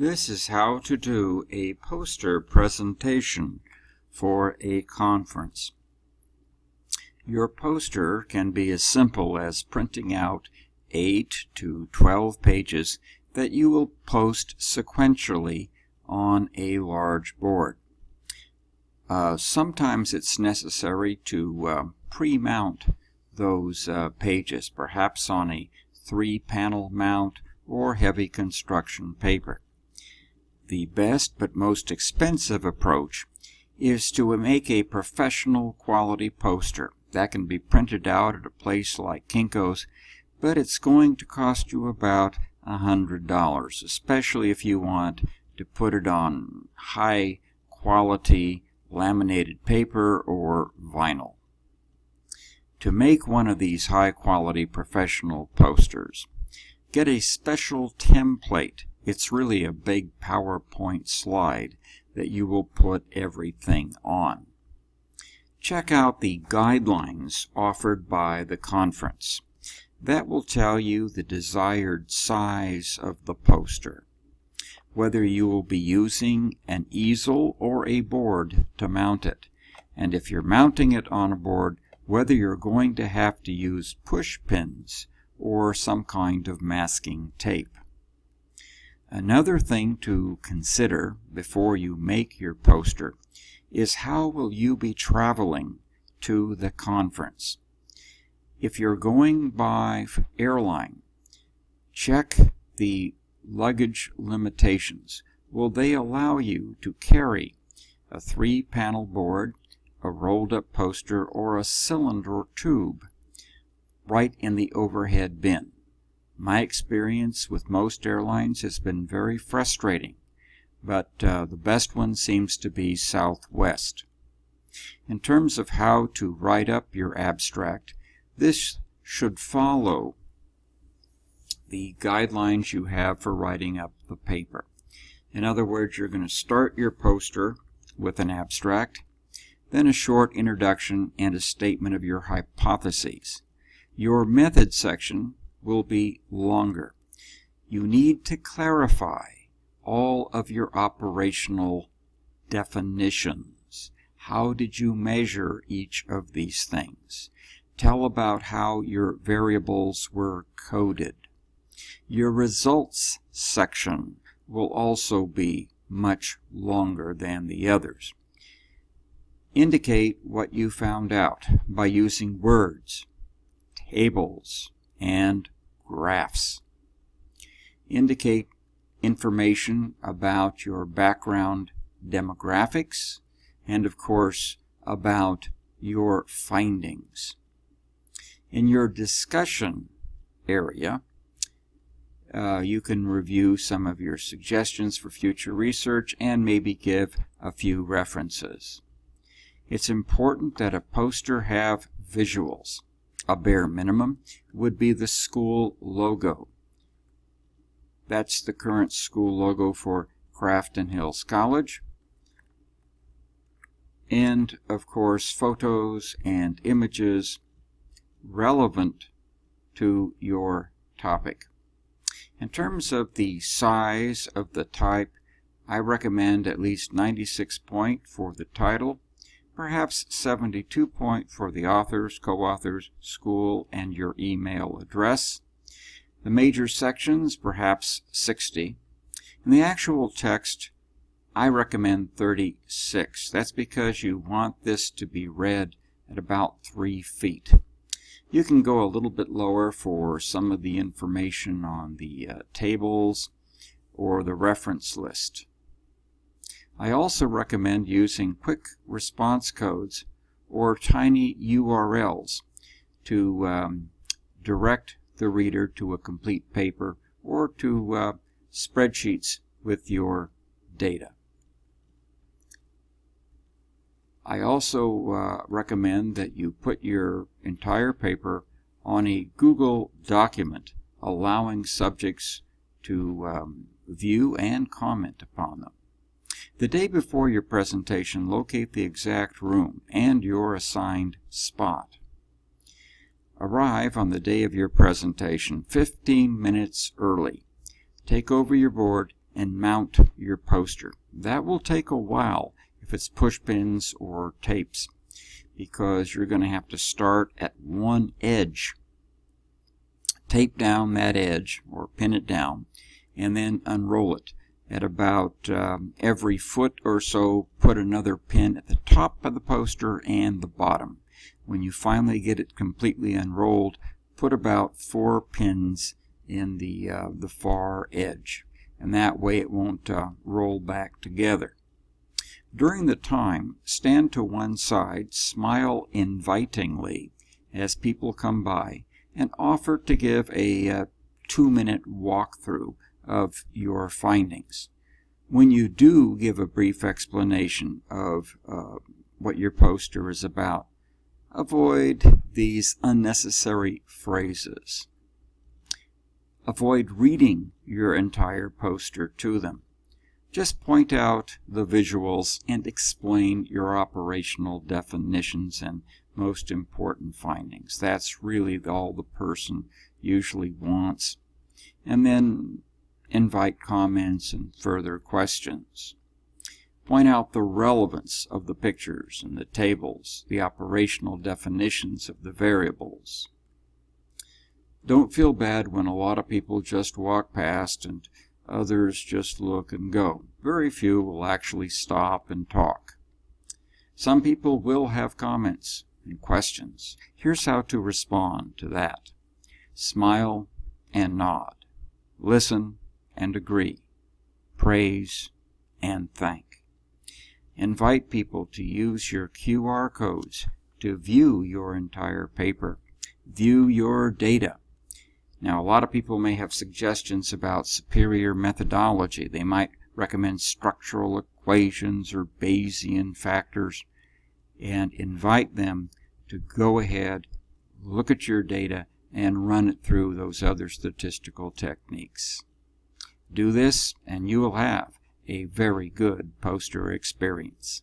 This is how to do a poster presentation for a conference. Your poster can be as simple as printing out 8 to 12 pages that you will post sequentially on a large board. Sometimes it's necessary to pre-mount those pages, perhaps on a 3-panel mount or heavy construction paper. The best but most expensive approach is to make a professional quality poster. That can be printed out at a place like Kinko's, but it's going to cost you about $100, especially if you want to put it on high quality laminated paper or vinyl. To make one of these high quality professional posters, get a special template. It's really a big PowerPoint slide that you will put everything on. Check out the guidelines offered by the conference. That will tell you the desired size of the poster, whether you will be using an easel or a board to mount it, and if you're mounting it on a board, whether you're going to have to use push pins or some kind of masking tape. Another thing to consider before you make your poster is how will you be traveling to the conference. If you're going by airline, check the luggage limitations. Will they allow you to carry a 3-panel board, a rolled-up poster, or a cylinder tube right in the overhead bin? My experience with most airlines has been very frustrating, but the best one seems to be Southwest. In terms of how to write up your abstract, this should follow the guidelines you have for writing up the paper. In other words, you're going to start your poster with an abstract, then a short introduction and a statement of your hypotheses. Your method section will be longer. You need to clarify all of your operational definitions. How did you measure each of these things? Tell about how your variables were coded. Your results section will also be much longer than the others. Indicate what you found out by using words, tables, and graphs. Indicate information about your background demographics and, of course, about your findings. In your discussion area, you can review some of your suggestions for future research and maybe give a few references. It's important that a poster have visuals. A bare minimum would be the school logo. That's the current school logo for Crafton Hills College. And, of course, photos and images relevant to your topic. In terms of the size of the type, I recommend at least 96 point for the title, perhaps 72 point for the authors, co-authors, school, and your email address. The major sections, perhaps 60. And the actual text, I recommend 36. That's because you want this to be read at about 3 feet. You can go a little bit lower for some of the information on the tables or the reference list. I also recommend using quick response codes or tiny URLs to direct the reader to a complete paper or to spreadsheets with your data. I also recommend that you put your entire paper on a Google document, allowing subjects to view and comment upon them. The day before your presentation, locate the exact room and your assigned spot. Arrive on the day of your presentation 15 minutes early. Take over your board and mount your poster. That will take a while if it's push pins or tapes, because you're going to have to start at one edge, tape down that edge or pin it down, and then unroll it. At about every foot or so, put another pin at the top of the poster and the bottom. When you finally get it completely unrolled, put about 4 pins in the far edge, and that way it won't roll back together. During the time, stand to one side, smile invitingly as people come by, and offer to give a 2-minute walkthrough of your findings. When you do give a brief explanation of what your poster is about, avoid these unnecessary phrases. Avoid reading your entire poster to them. Just point out the visuals and explain your operational definitions and most important findings. That's really all the person usually wants. And then invite comments and further questions. Point out the relevance of the pictures and the tables, the operational definitions of the variables. Don't feel bad when a lot of people just walk past and others just look and go. Very few will actually stop and talk. Some people will have comments and questions. Here's how to respond to that. Smile and nod. Listen and agree. Praise and thank. Invite people to use your QR codes to view your entire paper. View your data. Now, a lot of people may have suggestions about superior methodology. They might recommend structural equations or Bayesian factors, and invite them to go ahead, look at your data, and run it through those other statistical techniques. Do this, and you will have a very good poster experience.